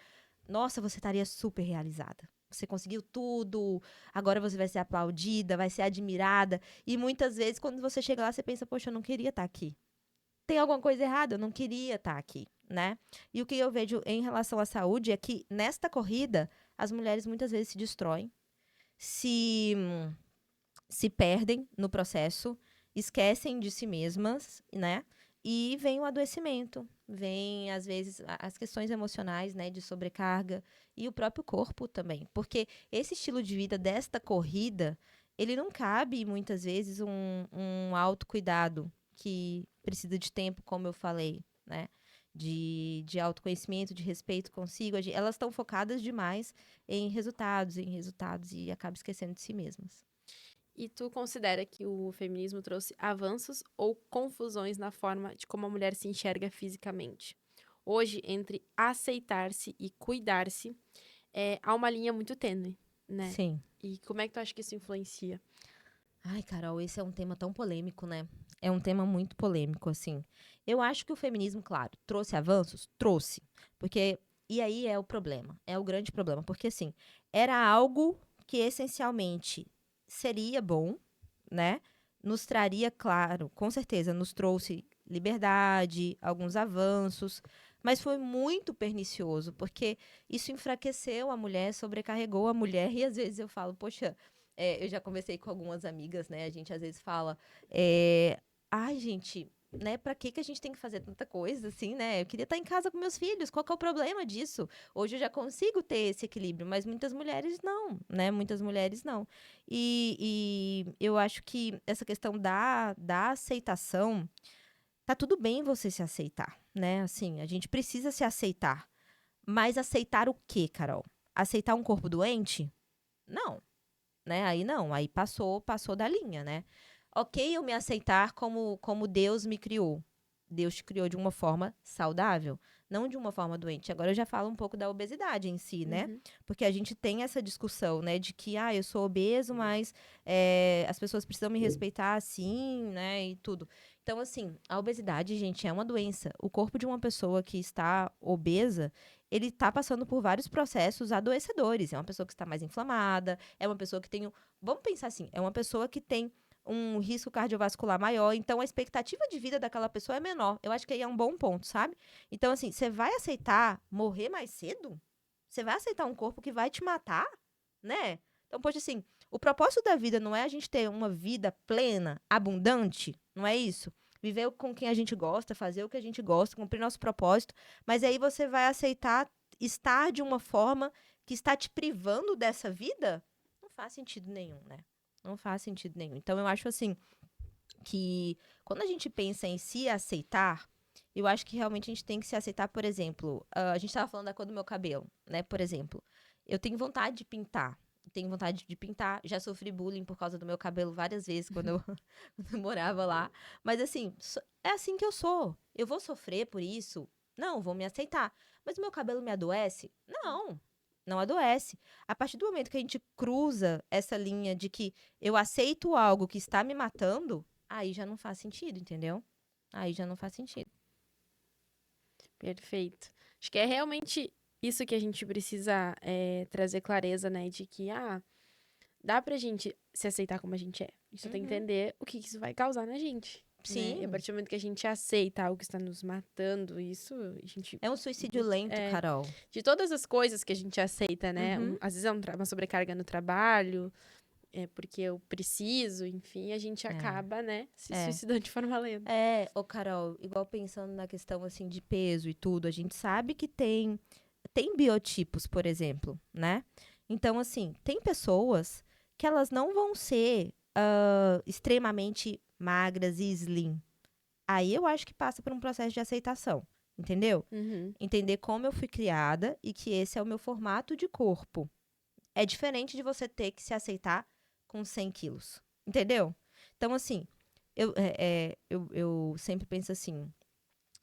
nossa, você estaria super realizada. Você conseguiu tudo, agora você vai ser aplaudida, vai ser admirada. E muitas vezes, quando você chega lá, você pensa, poxa, eu não queria estar aqui. Tem alguma coisa errada, eu não queria estar aqui, né? E o que eu vejo em relação à saúde é que, nesta corrida, as mulheres muitas vezes se destroem, se, se perdem no processo, esquecem de si mesmas, né? E vem o adoecimento, vem, às vezes, as questões emocionais, né, de sobrecarga e o próprio corpo também. Porque esse estilo de vida desta corrida, ele não cabe, muitas vezes, um autocuidado que precisa de tempo, como eu falei, né? De autoconhecimento, de respeito consigo. Elas estão focadas demais em resultados e acabam esquecendo de si mesmas. E tu considera que o feminismo trouxe avanços ou confusões na forma de como a mulher se enxerga fisicamente? Hoje, entre aceitar-se e cuidar-se, há uma linha muito tênue, né? Sim. E como é que tu acha que isso influencia? Ai, Carol, esse é um tema tão polêmico, né? É um tema muito polêmico, assim. Eu acho que o feminismo, claro, trouxe avanços? Trouxe. Porque, e aí é o problema, é o grande problema. Porque, assim, era algo que essencialmente seria bom, né? Nos traria, claro, com certeza, nos trouxe liberdade, alguns avanços, mas foi muito pernicioso, porque isso enfraqueceu a mulher, sobrecarregou a mulher, e às vezes eu falo, poxa, eu já conversei com algumas amigas, né? A gente às vezes fala, ai, gente, né? Pra que a gente tem que fazer tanta coisa assim, né? Eu queria estar em casa com meus filhos, qual que é o problema disso? Hoje eu já consigo ter esse equilíbrio, mas muitas mulheres não, né? Muitas mulheres não. E eu acho que essa questão da aceitação, tá tudo bem você se aceitar, né? Assim, a gente precisa se aceitar. Mas aceitar o quê, Carol? Aceitar um corpo doente? Não, né? Aí não, aí passou da linha, né? Ok, eu me aceitar como Deus me criou. Deus te criou de uma forma saudável, não de uma forma doente. Agora eu já falo um pouco da obesidade em si, né? Uhum. Porque a gente tem essa discussão, né? De que, eu sou obeso, mas as pessoas precisam me respeitar assim, né? E tudo. Então, assim, a obesidade, gente, é uma doença. O corpo de uma pessoa que está obesa, ele está passando por vários processos adoecedores. É uma pessoa que está mais inflamada, é uma pessoa que tem vamos pensar assim, é uma pessoa que tem um risco cardiovascular maior, então a expectativa de vida daquela pessoa é menor. Eu acho que aí é um bom ponto, sabe? Então, assim, você vai aceitar morrer mais cedo? Você vai aceitar um corpo que vai te matar? Né? Então, poxa, assim, o propósito da vida não é a gente ter uma vida plena, abundante, não é isso? Viver com quem a gente gosta, fazer o que a gente gosta, cumprir nosso propósito, mas aí você vai aceitar estar de uma forma que está te privando dessa vida? Não faz sentido nenhum, né? Não faz sentido nenhum. Então, eu acho assim que quando a gente pensa em se aceitar, eu acho que realmente a gente tem que se aceitar, por exemplo, a gente estava falando da cor do meu cabelo, né? Por exemplo, eu tenho vontade de pintar. Tenho vontade de pintar. Já sofri bullying por causa do meu cabelo várias vezes quando eu, quando eu morava lá. Mas assim, é assim que eu sou. Eu vou sofrer por isso? Não, vou me aceitar. Mas o meu cabelo me adoece? Não, não adoece. A partir do momento que a gente cruza essa linha de que eu aceito algo que está me matando, aí já não faz sentido, entendeu? Aí já não faz sentido. Perfeito. Acho que é realmente isso que a gente precisa trazer clareza, né? De que, dá pra gente se aceitar como a gente é. A gente só tem que Uhum. entender o que isso vai causar na gente. Né? E a Sim. partir do momento que a gente aceita algo que está nos matando, isso, a gente. É um suicídio lento, É, Carol. de todas as coisas que a gente aceita, né? Uhum. Às vezes é uma sobrecarga no trabalho, porque eu preciso, enfim, a gente É. acaba, né, se É. suicidando de forma lenta. Ô Carol, igual pensando na questão assim de peso e tudo, a gente sabe que tem biotipos, por exemplo, né? Então, assim, tem pessoas que elas não vão ser extremamente magras e slim. Aí eu acho que passa por um processo de aceitação, entendeu? Uhum. Entender como eu fui criada e que esse é o meu formato de corpo. É diferente de você ter que se aceitar com 100 quilos, entendeu? Então, assim, eu sempre penso assim,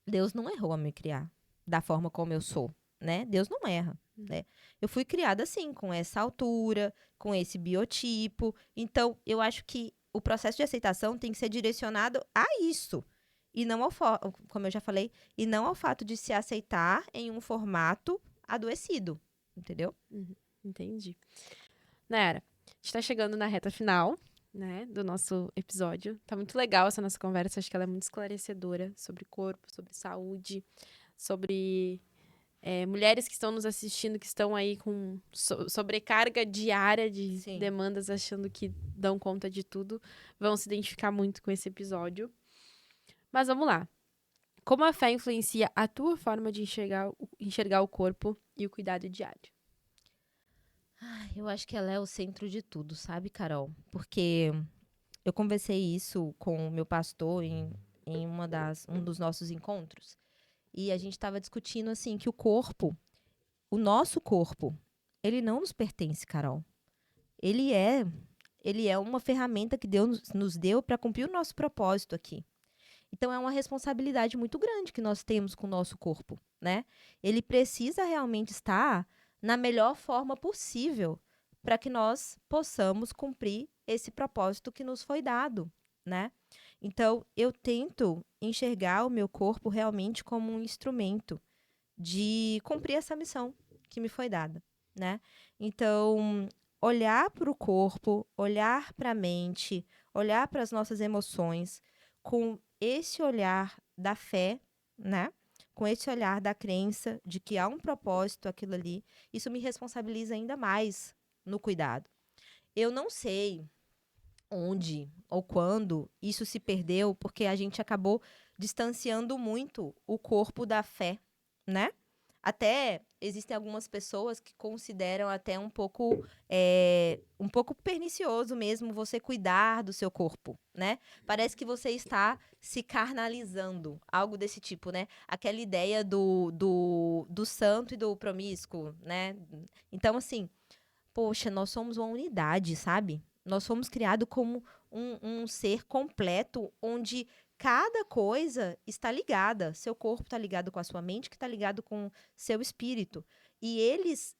Deus não errou a me criar da forma como eu sou, né? Deus não erra, né? Eu fui criada assim, com essa altura, com esse biotipo. Então, eu acho que o processo de aceitação tem que ser direcionado a isso. E não como eu já falei, e não ao fato de se aceitar em um formato adoecido, entendeu? Uhum. Entendi. Nayara, a gente tá chegando na reta final, né, do nosso episódio. Tá muito legal essa nossa conversa, acho que ela é muito esclarecedora sobre corpo, sobre saúde, sobre mulheres que estão nos assistindo, que estão aí com sobrecarga diária de Sim. demandas, achando que dão conta de tudo, vão se identificar muito com esse episódio. Mas vamos lá. Como a fé influencia a tua forma de enxergar o corpo e o cuidado diário? Eu acho que ela é o centro de tudo, sabe, Carol? Porque eu conversei isso com o meu pastor em um dos nossos encontros. E a gente estava discutindo assim que o nosso corpo, ele não nos pertence, Carol. Ele é ele é uma ferramenta que Deus nos deu para cumprir o nosso propósito aqui. Então, é uma responsabilidade muito grande que nós temos com o nosso corpo, né? Ele precisa realmente estar na melhor forma possível para que nós possamos cumprir esse propósito que nos foi dado, né? Então, eu tento enxergar o meu corpo realmente como um instrumento de cumprir essa missão que me foi dada, né? Então, olhar para o corpo, olhar para a mente, olhar para as nossas emoções com esse olhar da fé, né? Com esse olhar da crença de que há um propósito aquilo ali, isso me responsabiliza ainda mais no cuidado. Eu não sei onde ou quando isso se perdeu, porque a gente acabou distanciando muito o corpo da fé, né? Até existem algumas pessoas que consideram até um pouco pernicioso mesmo você cuidar do seu corpo, né? Parece que você está se carnalizando, algo desse tipo, né? Aquela ideia do santo e do promíscuo, né? Então, assim, poxa, nós somos uma unidade, sabe? Nós fomos criados como um ser completo, onde cada coisa está ligada. Seu corpo está ligado com a sua mente, que está ligado com seu espírito. E eles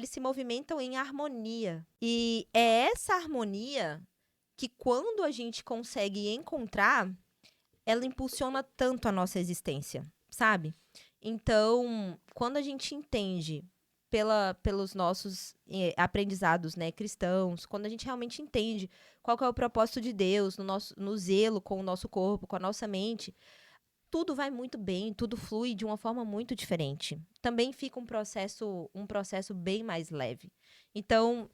se movimentam em harmonia. E é essa harmonia que, quando a gente consegue encontrar, ela impulsiona tanto a nossa existência, sabe? Então, quando a gente entende pelos nossos aprendizados, né, cristãos, quando a gente realmente entende qual que é o propósito de Deus no zelo com o nosso corpo, com a nossa mente, tudo vai muito bem, tudo flui de uma forma muito diferente. Também fica um processo bem mais leve. Então,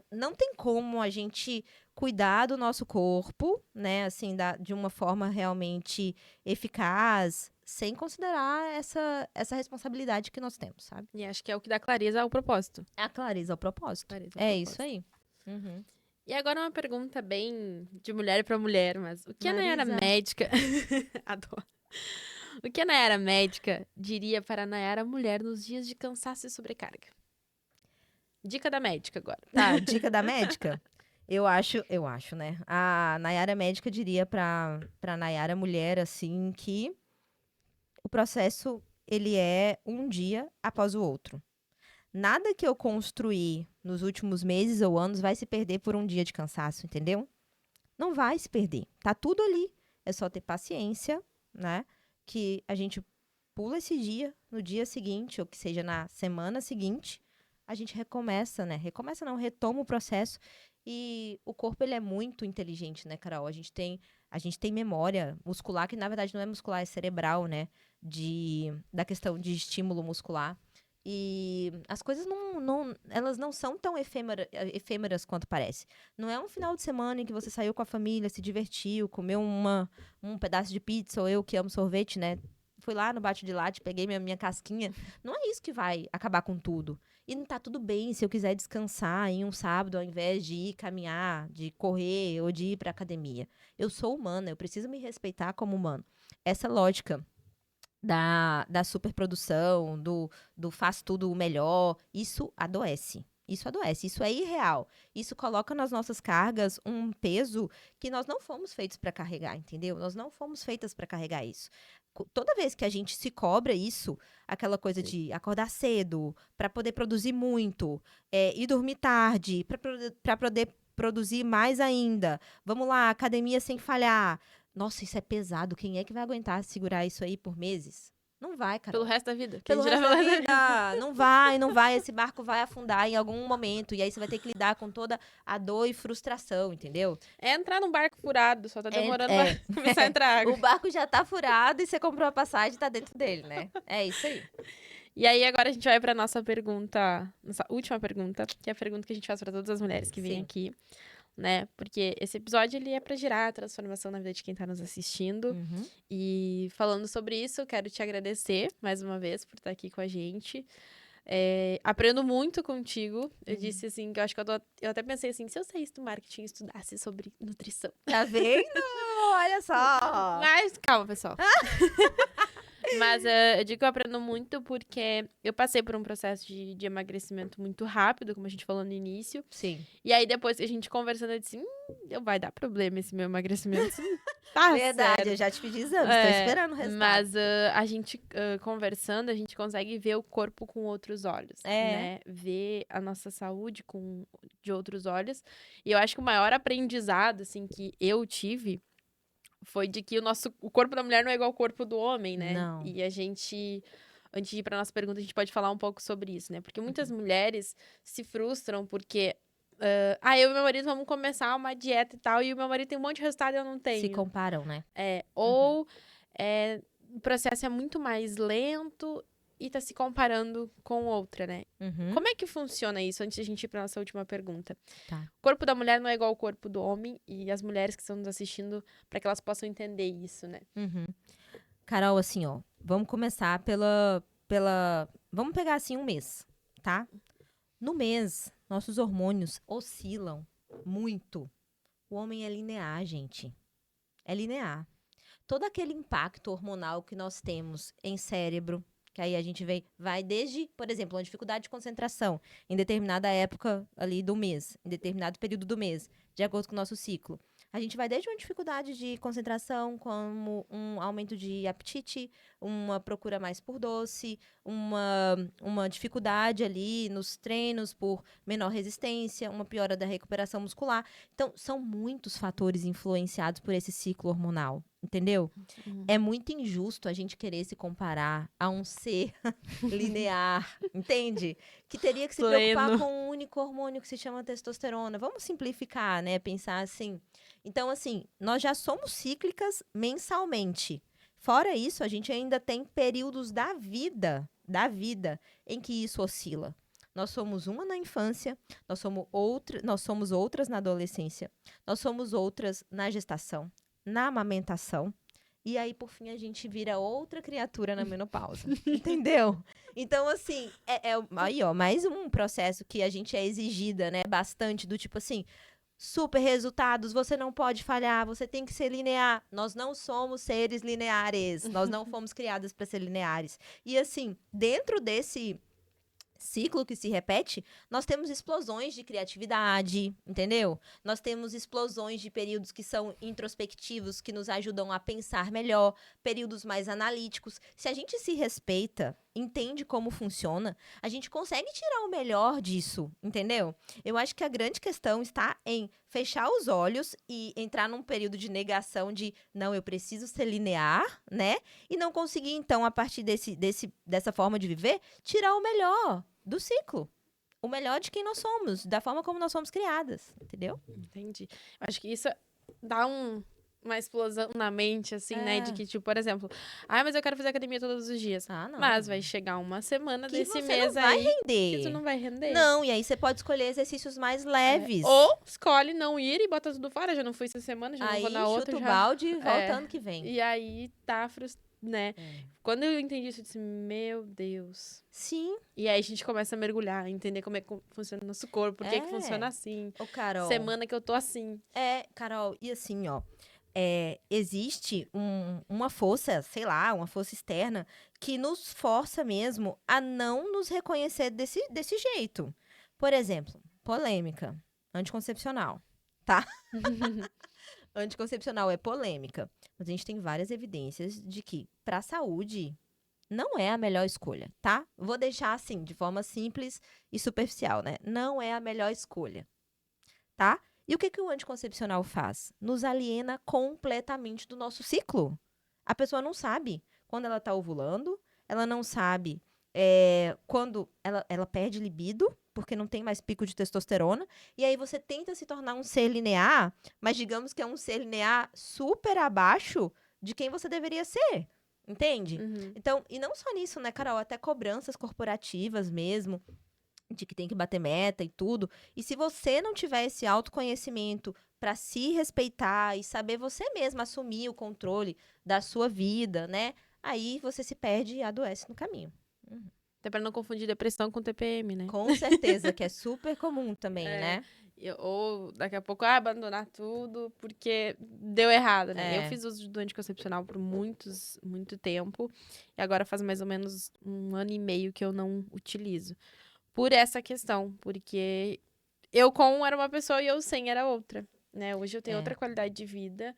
não tem como a gente cuidar do nosso corpo, né, assim, de uma forma realmente eficaz, sem considerar essa responsabilidade que nós temos, sabe? E acho que é o que dá clareza ao propósito. A clareza ao propósito. Clareza ao É propósito. isso aí. Uhum. E agora uma pergunta bem de mulher para mulher, mas o que a Nayara Marisa. médica... Adoro. O que a Nayara médica diria para a Nayara mulher nos dias de cansaço e sobrecarga? Dica da médica agora. Tá, dica da médica? Eu acho, né? A Nayara médica diria pra Nayara mulher, assim, que o processo, ele é um dia após o outro. Nada que eu construí nos últimos meses ou anos vai se perder por um dia de cansaço, entendeu? Não vai se perder. Tá tudo ali. É só ter paciência, né? Que a gente pula esse dia no dia seguinte, ou que seja na semana seguinte, a gente recomeça, né? Recomeça não, retoma o processo. E o corpo, ele é muito inteligente, né, Carol? A gente tem memória muscular, que na verdade não é muscular, é cerebral, né? Da questão de estímulo muscular. E as coisas elas não são tão efêmeras quanto parece. Não é um final de semana em que você saiu com a família, se divertiu, comeu um pedaço de pizza, ou eu que amo sorvete, né? Fui lá no bate de latte, peguei minha casquinha. Não é isso que vai acabar com tudo. E não tá tudo bem se eu quiser descansar em um sábado, ao invés de ir caminhar, de correr ou de ir pra academia. Eu sou humana, eu preciso me respeitar como humano. Essa lógica da superprodução, do faz tudo melhor, isso adoece. Isso adoece, isso é irreal. Isso coloca nas nossas cargas um peso que nós não fomos feitos para carregar, entendeu? Nós não fomos feitas para carregar isso. Toda vez que a gente se cobra isso, aquela coisa de acordar cedo, para poder produzir muito, ir dormir tarde, para poder produzir mais ainda. Vamos lá, academia sem falhar. Nossa, isso é pesado. Quem é que vai aguentar segurar isso aí por meses? Não vai, cara. Pelo resto da vida. Pelo resto da vida. Não vai. Esse barco vai afundar em algum momento. E aí você vai ter que lidar com toda a dor e frustração, entendeu? É entrar num barco furado, só tá demorando pra começar a entrar água. O barco já tá furado e você comprou a passagem e tá dentro dele, né? É isso aí. E aí, agora a gente vai pra nossa pergunta, nossa última pergunta, que é a pergunta que a gente faz pra todas as mulheres que vêm aqui, né? Porque esse episódio, ele é pra gerar a transformação na vida de quem tá nos assistindo. Uhum. E falando sobre isso, eu quero te agradecer mais uma vez por estar aqui com a gente. Aprendo muito contigo. Eu disse assim, que eu acho que eu até pensei assim, se eu saísse do marketing e estudasse sobre nutrição. Tá vendo? Olha só. Mas, calma, pessoal. Mas eu digo que eu aprendo muito porque eu passei por um processo de emagrecimento muito rápido, como a gente falou no início. Sim. E aí, depois que a gente conversando, eu disse, vai dar problema esse meu emagrecimento. Isso não tá Verdade, certo. eu já te pedi exames, tô esperando o resultado. Mas a gente conversando, a gente consegue ver o corpo com outros olhos, né? Ver a nossa saúde de outros olhos. E eu acho que o maior aprendizado, assim, que eu tive foi de que o corpo da mulher não é igual ao corpo do homem, né? Não. E a gente, antes de ir pra nossa pergunta, a gente pode falar um pouco sobre isso, né? Porque muitas mulheres se frustram porque eu e meu marido vamos começar uma dieta e tal, e o meu marido tem um monte de resultado e eu não tenho. Se comparam, né? Ou o processo é muito mais lento e tá se comparando com outra, né? Como é que funciona isso, antes de a gente ir pra nossa última pergunta? Tá. O corpo da mulher não é igual ao corpo do homem, e as mulheres que estão nos assistindo, para que elas possam entender isso, né? Carol, assim, ó, vamos começar vamos pegar, assim, um mês, tá? No mês, nossos hormônios oscilam muito. O homem é linear, gente. É linear. Todo aquele impacto hormonal que nós temos em cérebro, que aí a gente vai desde, por exemplo, uma dificuldade de concentração em determinada época ali do mês, em determinado período do mês, de acordo com o nosso ciclo. A gente vai desde uma dificuldade de concentração, como um aumento de apetite, uma procura mais por doce, uma dificuldade ali nos treinos por menor resistência, uma piora da recuperação muscular. Então, são muitos fatores influenciados por esse ciclo hormonal, entendeu? É muito injusto a gente querer se comparar a um ser linear, entende? Que teria que se preocupar com um único hormônio que se chama testosterona. Vamos simplificar, né? Pensar assim. Então, assim, nós já somos cíclicas mensalmente. Fora isso, a gente ainda tem períodos da vida, em que isso oscila. Nós somos uma na infância, nós somos outras na adolescência, nós somos outras na gestação, na amamentação. E aí, por fim, a gente vira outra criatura na menopausa. Entendeu? Então, assim, aí, ó, mais um processo que a gente é exigida, né? Bastante, do tipo assim, super resultados, você não pode falhar, você tem que ser linear. Nós não somos seres lineares. Nós não fomos criadas para ser lineares. E, assim, dentro desse ciclo que se repete, nós temos explosões de criatividade, entendeu? Nós temos explosões de períodos que são introspectivos, que nos ajudam a pensar melhor, períodos mais analíticos. Se a gente se respeita, entende como funciona, a gente consegue tirar o melhor disso, entendeu? Eu acho que a grande questão está em fechar os olhos e entrar num período de negação de, não, eu preciso ser linear, né? E não conseguir, então, a partir dessa forma de viver, tirar o melhor do ciclo. O melhor de quem nós somos, da forma como nós somos criadas, entendeu? Entendi. Acho que isso dá uma explosão na mente, assim, né? De que, tipo, por exemplo, mas eu quero fazer academia todos os dias. Não. Mas vai chegar uma semana que desse você mês não vai aí render. que tu não vai render. Não, e aí você pode escolher exercícios mais leves. Ou escolhe não ir e bota tudo fora. Já não fui essa semana, já aí, não vou na outra. Chuta o balde e volta ano que vem. E aí tá frustrado, né? Quando eu entendi isso, eu disse, meu Deus. Sim. E aí a gente começa a mergulhar, entender como é que funciona o nosso corpo, por que funciona assim. Ô, Carol. Semana que eu tô assim. Carol, e assim, ó, existe uma força, sei lá, uma força externa que nos força mesmo a não nos reconhecer desse jeito. Por exemplo, polêmica, anticoncepcional, tá? Anticoncepcional é polêmica, mas a gente tem várias evidências de que, para a saúde, não é a melhor escolha, tá? Vou deixar assim, de forma simples e superficial, né? Não é a melhor escolha, tá? E o que o anticoncepcional faz? Nos aliena completamente do nosso ciclo. A pessoa não sabe quando ela está ovulando, ela não sabe quando ela perde libido, porque não tem mais pico de testosterona, e aí você tenta se tornar um ser linear, mas digamos que é um ser linear super abaixo de quem você deveria ser, entende? Então, e não só nisso, né, Carol? Até cobranças corporativas mesmo, de que tem que bater meta e tudo. E se você não tiver esse autoconhecimento para se respeitar e saber você mesma assumir o controle da sua vida, né? Aí você se perde e adoece no caminho. Até pra não confundir depressão com TPM, né? Com certeza, que é super comum também, né? Ou daqui a pouco, abandonar tudo porque deu errado, né? É. Eu fiz uso do anticoncepcional por muito tempo. E agora faz mais ou menos 1 ano e meio que eu não utilizo. Por essa questão. Porque eu com um era uma pessoa e eu sem era outra, né? Hoje eu tenho outra qualidade de vida.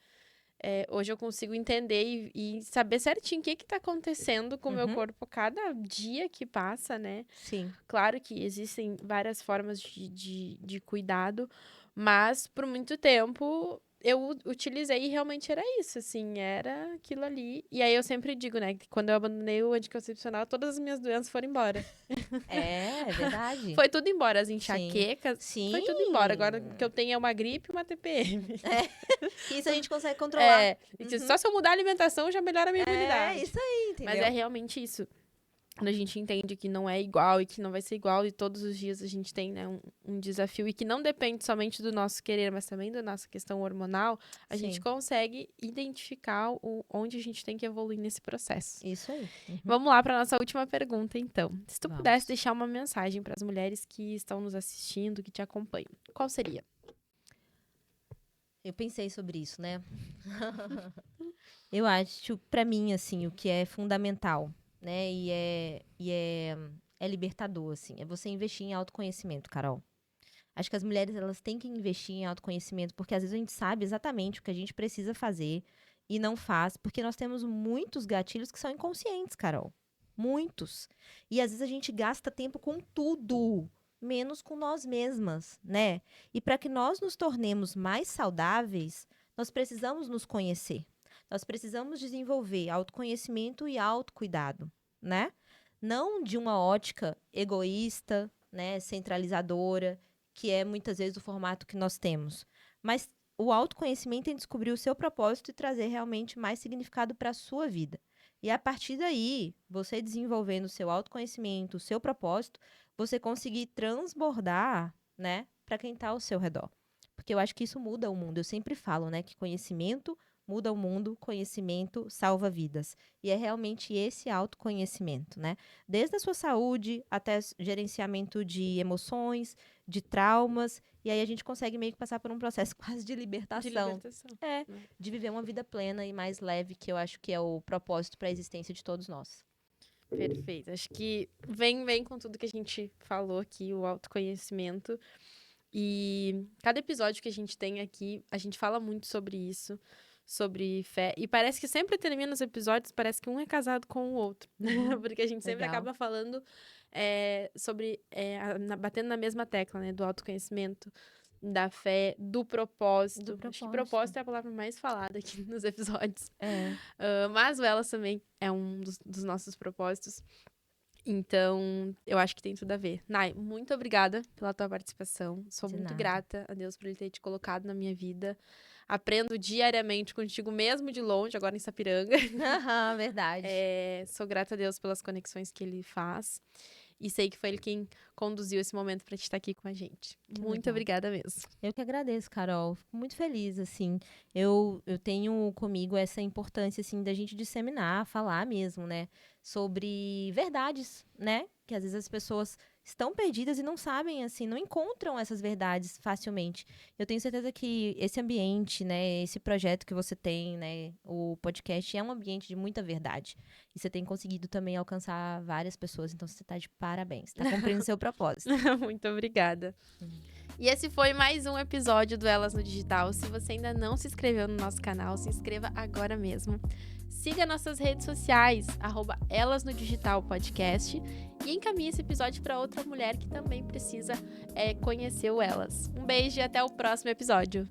Hoje eu consigo entender e saber certinho o que tá acontecendo com o meu corpo cada dia que passa, né? Sim. Claro que existem várias formas de cuidado, mas por muito tempo eu utilizei e realmente era isso, assim, era aquilo ali. E aí eu sempre digo, né, que quando eu abandonei o anticoncepcional, todas as minhas doenças foram embora. É verdade. Foi tudo embora, as enxaquecas, Sim. foi tudo embora. Agora o que eu tenho é uma gripe e uma TPM. Isso a gente consegue controlar. Só se eu mudar a alimentação já melhora a minha imunidade. É isso aí, entendeu? Mas é realmente isso. Quando a gente entende que não é igual e que não vai ser igual, e todos os dias a gente tem, né, um desafio, e que não depende somente do nosso querer, mas também da nossa questão hormonal, a gente consegue identificar onde a gente tem que evoluir nesse processo. Isso aí. Vamos lá para nossa última pergunta, então. Se tu pudesse deixar uma mensagem para as mulheres que estão nos assistindo, que te acompanham, qual seria? Eu pensei sobre isso, né? Eu acho, para mim, assim, o que é fundamental, né? E é libertador, assim. É você investir em autoconhecimento, Carol. Acho que as mulheres, elas têm que investir em autoconhecimento, porque às vezes a gente sabe exatamente o que a gente precisa fazer e não faz, porque nós temos muitos gatilhos que são inconscientes, Carol. Muitos. E às vezes a gente gasta tempo com tudo, menos com nós mesmas, né? E para que nós nos tornemos mais saudáveis, nós precisamos nos conhecer. Nós precisamos desenvolver autoconhecimento e autocuidado, né? Não de uma ótica egoísta, né, centralizadora, que é muitas vezes o formato que nós temos. Mas o autoconhecimento em descobrir o seu propósito e trazer realmente mais significado para a sua vida. E a partir daí, você desenvolvendo o seu autoconhecimento, o seu propósito, você conseguir transbordar, né, para quem está ao seu redor. Porque eu acho que isso muda o mundo. Eu sempre falo, né, que conhecimento muda o mundo, conhecimento salva vidas. E é realmente esse autoconhecimento, né? Desde a sua saúde até gerenciamento de emoções, de traumas, e aí a gente consegue meio que passar por um processo quase de libertação. De viver uma vida plena e mais leve, que eu acho que é o propósito para a existência de todos nós. Perfeito. Acho que vem com tudo que a gente falou aqui, o autoconhecimento. E cada episódio que a gente tem aqui, a gente fala muito sobre isso, sobre fé. E parece que sempre termina os episódios, parece que um é casado com o outro. Porque a gente sempre acaba falando sobre, batendo na mesma tecla, né? Do autoconhecimento, da fé, do propósito. Acho que propósito é a palavra mais falada aqui nos episódios. Mas o Elas também é um dos nossos propósitos. Então, eu acho que tem tudo a ver. Nai, muito obrigada pela tua participação. Sou muito grata a Deus por ele ter te colocado na minha vida. Aprendo diariamente contigo, mesmo de longe, agora em Sapiranga. Verdade. Sou grata a Deus pelas conexões que ele faz. E sei que foi ele quem conduziu esse momento para te estar aqui com a gente. Muito obrigada mesmo. Eu que agradeço, Carol. Fico muito feliz, assim. Eu tenho comigo essa importância, assim, da gente disseminar, falar mesmo, né? Sobre verdades, né? Que às vezes as pessoas estão perdidas e não sabem, assim, não encontram essas verdades facilmente. Eu tenho certeza que esse ambiente, né, esse projeto que você tem, né, o podcast é um ambiente de muita verdade. E você tem conseguido também alcançar várias pessoas, então você está de parabéns, está cumprindo seu propósito. Muito obrigada. E esse foi mais um episódio do Elas no Digital. Se você ainda não se inscreveu no nosso canal, se inscreva agora mesmo. Siga nossas redes sociais, @Elas no Digital Podcast, e encaminhe esse episódio para outra mulher que também precisa conhecer o Elas. Um beijo e até o próximo episódio.